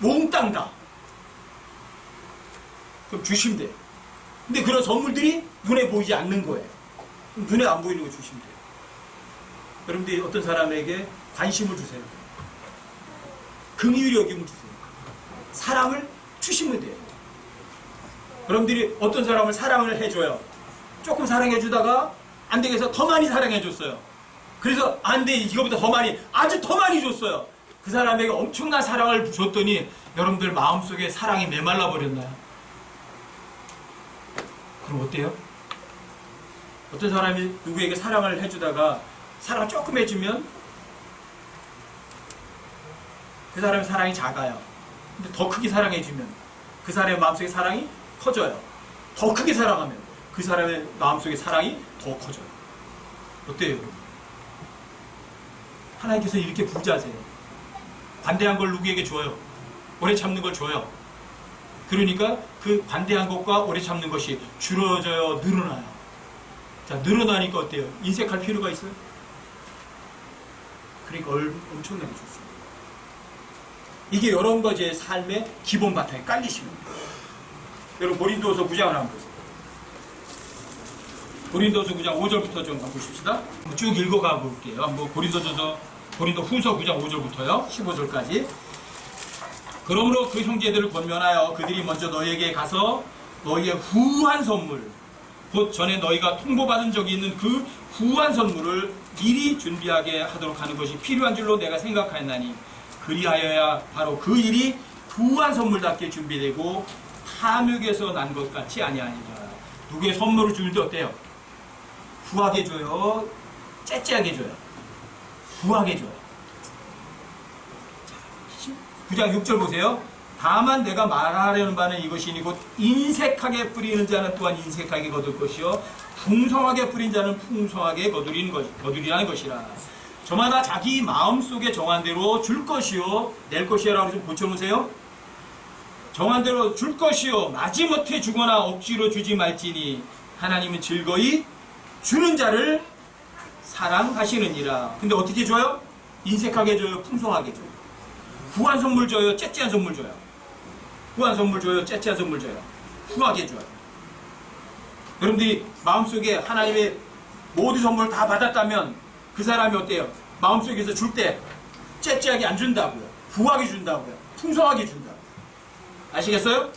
몽땅 다. 그럼 주시면 돼요. 근데 그런 선물들이 눈에 보이지 않는 거예요. 눈에 안 보이는 거 주시면 돼요. 여러분들이 어떤 사람에게 관심을 주세요. 긍휼히 여김을 주세요. 사랑을 주시면 돼요. 여러분들이 어떤 사람을 사랑을 해줘요. 조금 사랑해주다가 안 되겠어 더 많이 사랑해줬어요. 그래서 안 돼, 이거보다 더 많이, 아주 더 많이 줬어요. 그 사람에게 엄청난 사랑을 줬더니 여러분들 마음속에 사랑이 메말라 버렸나요? 그럼 어때요? 어떤 사람이 누구에게 사랑을 해주다가 사랑을 조금 해주면 그 사람의 사랑이 작아요. 근데 더 크게 사랑해주면 그 사람의 마음속에 사랑이 커져요. 더 크게 사랑하면 그 사람의 마음속에 사랑이 더 커져요. 어때요? 하나님께서 이렇게 부자세요. 관대한 걸 누구에게 줘요. 오래 참는 걸 줘요. 그러니까 그 관대한 것과 오래 참는 것이 줄어져요, 늘어나요. 자, 늘어나니까 어때요? 인색할 필요가 있어요? 그러니까 엄청나게 좋습니다. 이게 여러분과 제 삶의 기본 바탕에 깔리시면 돼요. 여러분 고린도서 9장을 한번 보세요. 고린도서 9장 5절부터 좀 보십시다. 쭉 읽어가 볼게요. 고린도 후서 9장 5절부터요. 15절까지. 그러므로 그 형제들을 권면하여 그들이 먼저 너희에게 가서 너희의 후한 선물, 곧 전에 너희가 통보받은 적이 있는 그 후한 선물을 미리 준비하게 하도록 하는 것이 필요한 줄로 내가 생각하였나니 그리하여야 바로 그 일이 후한 선물답게 준비되고 탐욕에서 난 것 같이 아니하니라. 누구의 선물을 줄 때 어때요? 후하게 줘요? 째째하게 줘요? 후하게 줘요. 9장 6절 보세요. 다만 내가 말하려는 바는 이것이니 곧 인색하게 뿌리는 자는 또한 인색하게 거둘 것이요 풍성하게 뿌린 자는 풍성하게 거두리라는 것이라. 저마다 자기 마음속에 정한 대로 줄 것이요 낼 것이라고 좀 고쳐놓으세요. 정한 대로 줄 것이요 마지못해 주거나 억지로 주지 말지니 하나님은 즐거이 주는 자를 사랑하시느니라. 근데 어떻게 줘요? 인색하게 줘요? 풍성하게 줘요? 후한 선물 줘요? 째째한 선물 줘요? 후한 선물 줘요? 째째한 선물 줘요? 후하게 줘요? 여러분들이 마음속에 하나님의 모든 선물을 다 받았다면 그 사람이 어때요? 마음속에서 줄 때 째째하게 안 준다고요. 부하게 준다고요. 풍성하게 준다고요. 아시겠어요?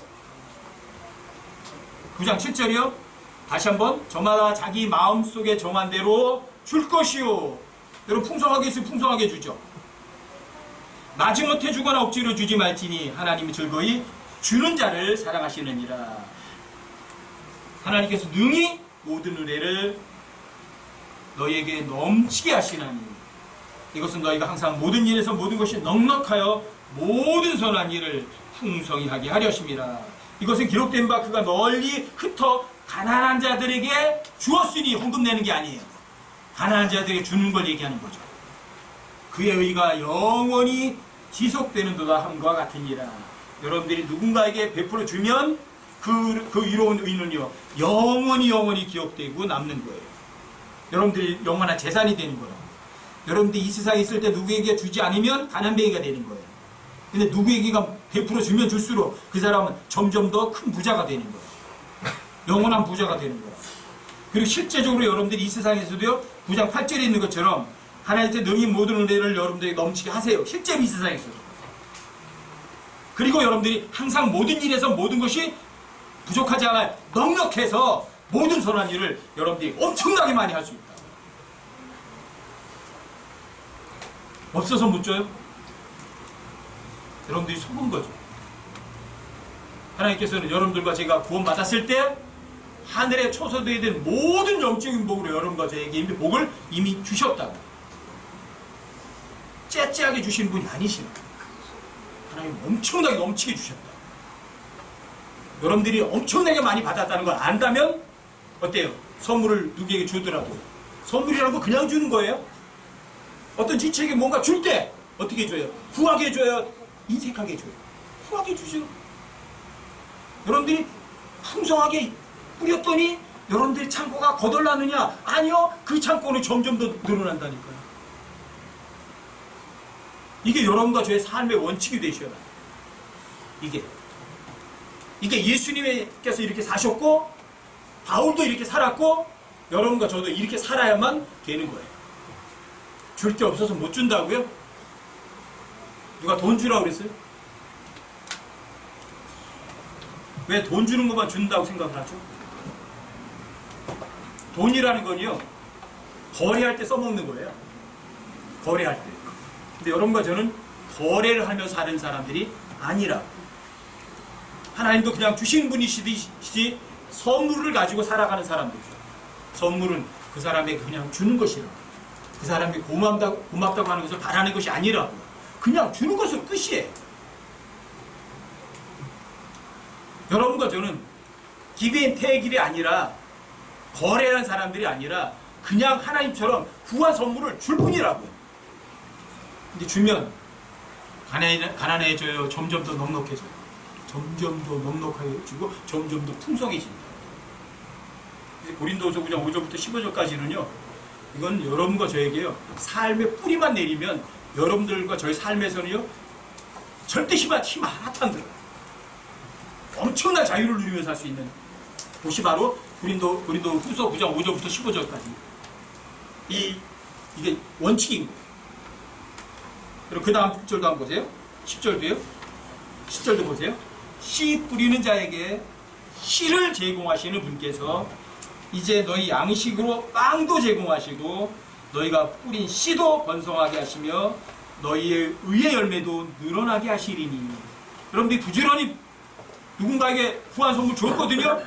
9장 7절이요. 다시 한번 저마다 자기 마음속에 정한 대로 줄 것이요. 여러분 풍성하게 있으면 풍성하게 주죠. 마지못해 주거나 억지로 주지 말지니 하나님이 즐거이 주는 자를 사랑하시느니라. 하나님께서 능히 모든 은혜를 너희에게 넘치게 하시나니 이것은 너희가 항상 모든 일에서 모든 것이 넉넉하여 모든 선한 일을 풍성히 하게 하려 하심이라. 이것은 기록된 바 그가 널리 흩어 가난한 자들에게 주었으니 헌금 내는 게 아니에요. 가난한 자들에게 주는 걸 얘기하는 거죠. 그의 의가 영원히 지속되는도다 함과 같으니라. 여러분들이 누군가에게 베풀어 주면 그 이로운 의는요 영원히 기억되고 남는 거예요. 여러분들이 영원한 재산이 되는 거예요. 여러분들이 이 세상에 있을 때 누구에게 주지 않으면 가난뱅이가 되는 거예요. 근데 누구에게가 베풀어 주면 줄수록 그 사람은 점점 더 큰 부자가 되는 거예요. 영원한 부자가 되는 거예요. 그리고 실제적으로 여러분들이 이 세상에서도요 9장 8절에 있는 것처럼 하나님께 능히 모든 은혜를 여러분들에게 넘치게 하세요. 실제로 이 세상에서도. 그리고 여러분들이 항상 모든 일에서 모든 것이 부족하지 않아요. 넉넉해서 모든 선한 일을 여러분들이 엄청나게 많이 할 수 있다. 없어서 못 줘요? 여러분들이 속은 거죠. 하나님께서는 여러분들과 제가 구원받았을 때 하늘에 초소되어야 될 모든 영적인 복으로 여러분과 저에게 이미 복을 이미 주셨다고. 째째하게 주시는 분이 아니시나. 하나님 엄청나게 넘치게 주셨다. 여러분들이 엄청나게 많이 받았다는 걸 안다면 어때요? 선물을 누구에게 주더라도 선물이라는 거 그냥 주는 거예요? 어떤 지체에게 뭔가 줄 때 어떻게 줘요? 후하게 줘요? 인색하게 줘요? 후하게 주죠. 여러분들이 풍성하게 뿌렸더니 여러분들의 창고가 거덜나느냐? 아니요. 그 창고는 점점 더 늘어난다니까요. 이게 여러분과 저의 삶의 원칙이 되셔야 해요. 이게 예수님께서 이렇게 사셨고 바울도 이렇게 살았고 여러분과 저도 이렇게 살아야만 되는 거예요. 줄 게 없어서 못 준다고요? 누가 돈 주라고 그랬어요? 왜 돈 주는 것만 준다고 생각을 하죠? 돈이라는 건요 거래할 때 써먹는 거예요. 거래할 때. 근데 여러분과 저는 거래를 하면서 사는 사람들이 아니라 하나님도 그냥 주신 분이시듯이 선물을 가지고 살아가는 사람들이죠. 선물은 그 사람에게 그냥 주는 것이라. 그 사람이 고맙다고 하는 것을 바라는 것이 아니라 그냥 주는 것으로 끝이에요. 여러분과 저는 기브앤테이크이 아니라 거래하는 사람들이 아니라 그냥 하나님처럼 구한 선물을 줄 뿐이라고요. 근데 주면 가난해져요. 점점 더 넉넉해져요. 점점 더 넉넉해지고 점점 더 풍성해진다. 고린도후서 9장 5절부터 15절까지는요. 이건 여러분과 저에게요. 삶의 뿌리만 내리면 여러분들과 저의 삶에서는요. 절대 힘 하나도 안 들어요. 엄청난 자유를 누리면서 살 수 있는 곳이 바로 고린도후서 9장 5절부터 15절까지. 이게 원칙인 거예요. 그리고 그 다음 6절도 한번 보세요. 10절도요. 10절도 보세요. 씨 뿌리는 자에게 씨를 제공하시는 분께서 이제 너희 양식으로 빵도 제공하시고 너희가 뿌린 씨도 번성하게 하시며 너희의 의의 열매도 늘어나게 하시리니. 여러분들이 부지런히 누군가에게 후한 선물 줬거든요.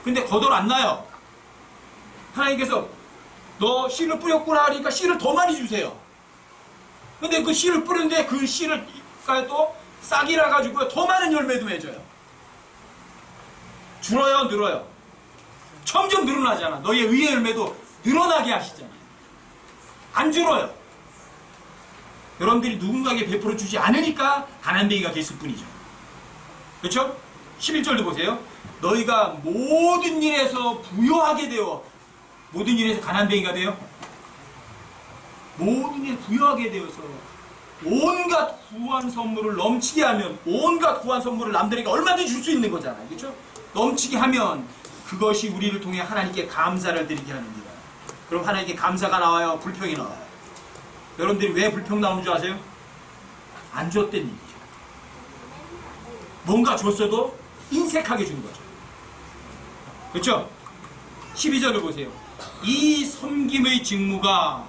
근데 거덜 안 나요. 하나님께서 너 씨를 뿌렸구나 하니까 씨를 더 많이 주세요. 근데 그 씨를 뿌렸는데 그 씨를 또 싹이라 가지고 더 많은 열매도 맺어요. 줄어요, 늘어요? 점점 늘어나잖아. 너희의 의의 열매도 늘어나게 하시잖아요. 안 줄어요. 여러분들이 누군가에게 베풀어 주지 않으니까 가난뱅이가 됐을 뿐이죠. 그렇죠? 11절도 보세요. 너희가 모든 일에서 부요하게 되어 모든 일에서 가난뱅이가 돼요. 모든 일에 부요하게 되어서 온갖 구한 선물을 넘치게 하면 온갖 구한 선물을 남들에게 얼마든지 줄 수 있는 거잖아요. 그렇죠? 넘치게 하면 그것이 우리를 통해 하나님께 감사를 드리게 합니다. 그럼 하나님께 감사가 나와요? 불평이 나와요? 여러분들이 왜 불평 나오는 줄 아세요? 안 줬던 얘기죠. 뭔가 줬어도 인색하게 주는 거죠. 그렇죠? 12절을 보세요. 이 섬김의 직무가,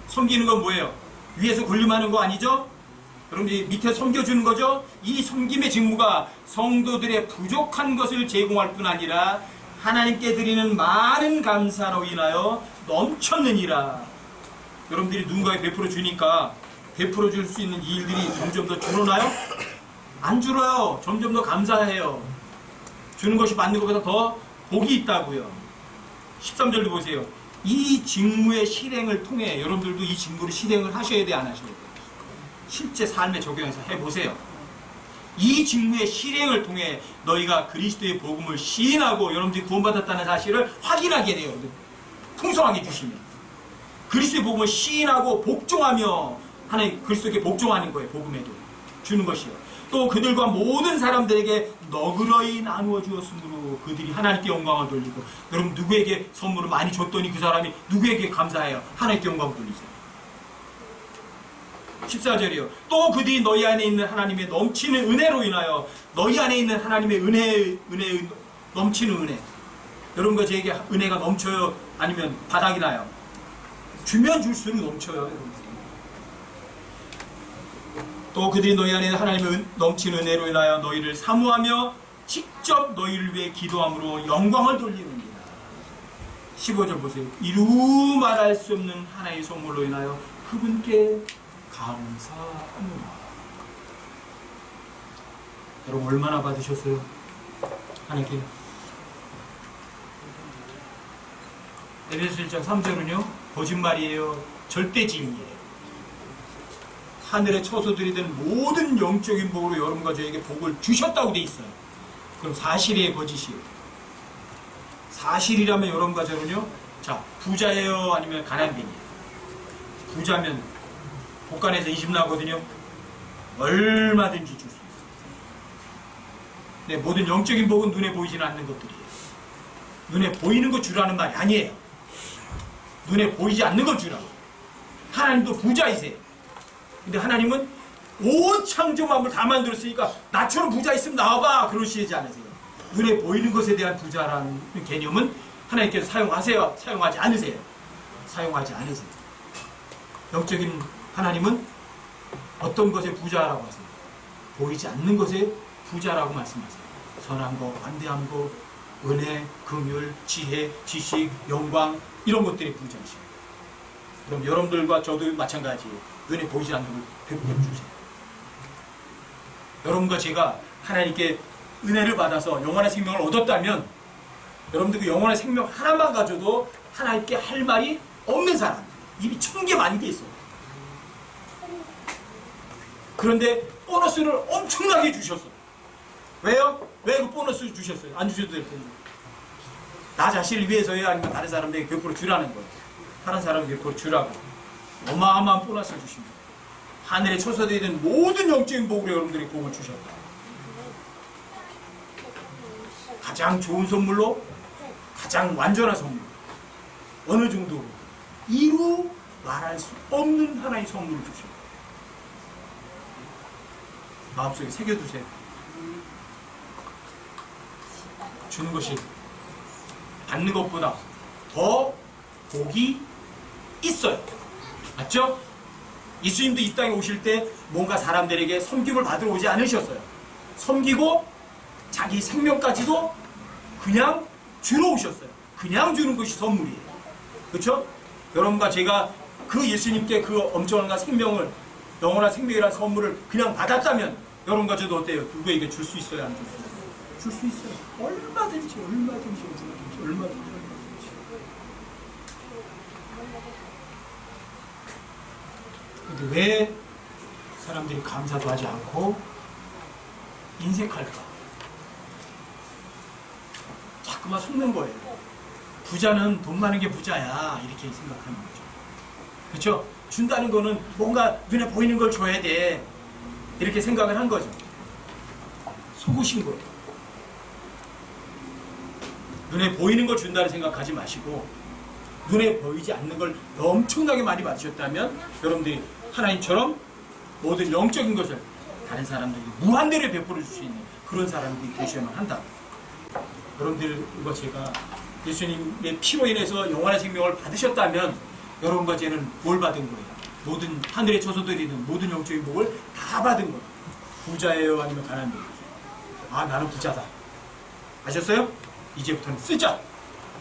섬기는 건 뭐예요? 위에서 군림하는 거 아니죠? 여러분들이 밑에 섬겨주는 거죠? 이 섬김의 직무가 성도들의 부족한 것을 제공할 뿐 아니라 하나님께 드리는 많은 감사로 인하여 넘쳤느니라. 여러분들이 누군가에 베풀어 주니까 베풀어 줄 수 있는 일들이 점점 더 줄어나요? 안 줄어요. 점점 더 감사해요. 주는 것이 받는 것보다 더 복이 있다고요. 13절도 보세요. 이 직무의 실행을 통해 여러분들도 이 직무를 실행을 하셔야 돼, 안 하셔야 돼? 실제 삶에 적용해서 해보세요. 이 직무의 실행을 통해 너희가 그리스도의 복음을 시인하고 여러분들이 구원받았다는 사실을 확인하게 돼요. 풍성하게 주시면 그리스도의 복음을 시인하고 복종하며 하나님 그리스도께 복종하는 거예요. 복음에도 주는 것이요. 또 그들과 모든 사람들에게 너그러이 나누어 주었으므로 그들이 하나님께 영광을 돌리고, 여러분 누구에게 선물을 많이 줬더니 그 사람이 누구에게 감사해요? 하나님께 영광을 돌리죠. 14절이요. 또 그들이 너희 안에 있는 하나님의 넘치는 은혜로 인하여, 너희 안에 있는 하나님의 은혜 넘치는 은혜. 여러분과 저에게 은혜가 넘쳐요? 아니면 바닥이 나요? 주면 줄수록 넘쳐요. 여러분. 또 그들이 너희 안에 하나님의 넘치는 은혜로 인하여 너희를 사모하며 직접 너희를 위해 기도함으로 영광을 돌리느니라. 15절 보세요. 이루 말할 수 없는 하나의 선물로 인하여 그분께 감사하노라. 여러분 얼마나 받으셨어요? 하나님께. 에베소 1장 3절은요 거짓말이에요. 절대 진리예요. 하늘의 처소들이든 모든 영적인 복으로 여러분과 저에게 복을 주셨다고 돼 있어요. 그럼 사실이에요, 거짓이에요? 사실이라면 여러분과 저는요, 자, 부자예요, 아니면 가난뱅이에요? 부자면 복간에서 20 나거든요. 얼마든지 줄 수 있어요. 네, 모든 영적인 복은 눈에 보이지는 않는 것들이에요. 눈에 보이는 거 주라는 말이 아니에요. 눈에 보이지 않는 걸 주라고. 하나님도 부자이세요. 근데 하나님은 온 창조 만물 다 만들었으니까 나처럼 부자 있으면 나와봐 그러시지 않으세요. 눈에 보이는 것에 대한 부자라는 개념은 하나님께서 사용하세요? 사용하지 않으세요? 사용하지 않으세요. 영적인 하나님은 어떤 것에 부자라고 하세요? 보이지 않는 것에 부자라고 말씀하세요. 선한 거, 관대한 거, 은혜, 긍휼, 지혜, 지식, 영광 이런 것들이 부자이시고, 그럼 여러분들과 저도 마찬가지예요. 눈에 보이지 않는 걸 베풀어 주세요. 여러분과 제가 하나님께 은혜를 받아서 영원한 생명을 얻었다면, 여러분들 그 영원한 생명 하나만 가져도 하나님께 할 말이 없는 사람, 입이 1000개 많은 게 있어요. 그런데 보너스를 엄청나게 주셨어요. 왜요? 왜 그 보너스를 주셨어요? 안 주셔도 될 텐데. 나 자신을 위해서요? 아니면 다른 사람들에게 베풀어 주라는 거예요. 다른 사람에게 베풀어 주라고. 어마어마한 보너스를 주십니다. 하늘에 처소되어 있는 모든 영적인 복으로 여러분들이 복을 주셨다. 가장 좋은 선물로, 가장 완전한 선물, 어느 정도로 이루 말할 수 없는 하나의 선물을 주셨다. 마음속에 새겨두세요. 주는 것이 받는 것보다 더 복이 있어요. 맞죠? 예수님도 이 땅에 오실 때 뭔가 사람들에게 섬김을 받으러 오지 않으셨어요. 섬기고 자기 생명까지도 그냥 주러 오셨어요. 그냥 주는 것이 선물이에요. 그렇죠? 여러분과 제가 그 예수님께 그 엄청난 생명을, 영원한 생명이라는 선물을 그냥 받았다면 여러분과 저도 어때요? 누구에게 줄 수 있어요? 안 줄 수 있어요? 줄 수 있어요. 얼마든지. 근데 왜 사람들이 감사도 하지 않고 인색할까? 자꾸만 속는 거예요. 부자는 돈 많은 게 부자야, 이렇게 생각하는 거죠. 그렇죠? 준다는 거는 뭔가 눈에 보이는 걸 줘야 돼, 이렇게 생각을 한 거죠. 속으신 거예요. 눈에 보이는 걸 준다는 생각하지 마시고 눈에 보이지 않는 걸 엄청나게 많이 받으셨다면 여러분들이 하나님처럼 모든 영적인 것을 다른 사람들에게 무한대로 베풀어 줄 수 있는 그런 사람들이 되셔야만 한다. 여러분들 이거 제가 예수님의 피로 인해서 영원한 생명을 받으셨다면 여러분과 저는 뭘 받은 거예요? 모든 하늘의 처소들이든 모든 영적인 복을 다 받은 거예요. 부자예요? 아니면 가난해요? 아, 나는 부자다. 아셨어요? 이제부터는 쓰자.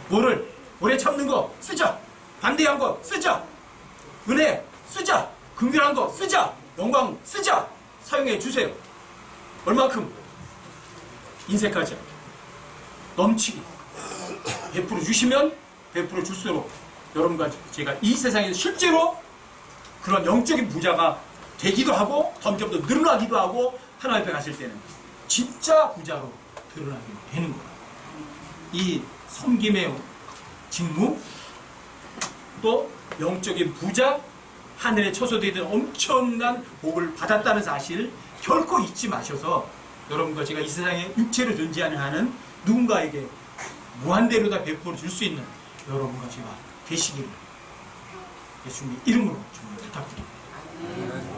뭐를? 오래 참는 거 쓰자. 반대한 거 쓰자. 은혜 쓰자. 긍휼한 거 쓰자. 영광 쓰자. 사용해 주세요. 얼마큼? 인색하지 않게. 넘치게. 베풀어 주시면 베풀어 줄수록 여러분과 제가 이 세상에서 실제로 그런 영적인 부자가 되기도 하고 점점 더 늘어나기도 하고 하나님 앞에 갔을 때는 진짜 부자로 드러나게 되는 거예요. 이 섬김의 직무, 또 영적인 부자, 하늘에 처소되던 엄청난 복을 받았다는 사실 결코 잊지 마셔서 여러분과 제가 이 세상에 육체로 존재하는 한은 누군가에게 무한대로 다 베풀어 줄 수 있는 여러분과 제가 되시기를 예수님의 이름으로 정말 부탁드립니다.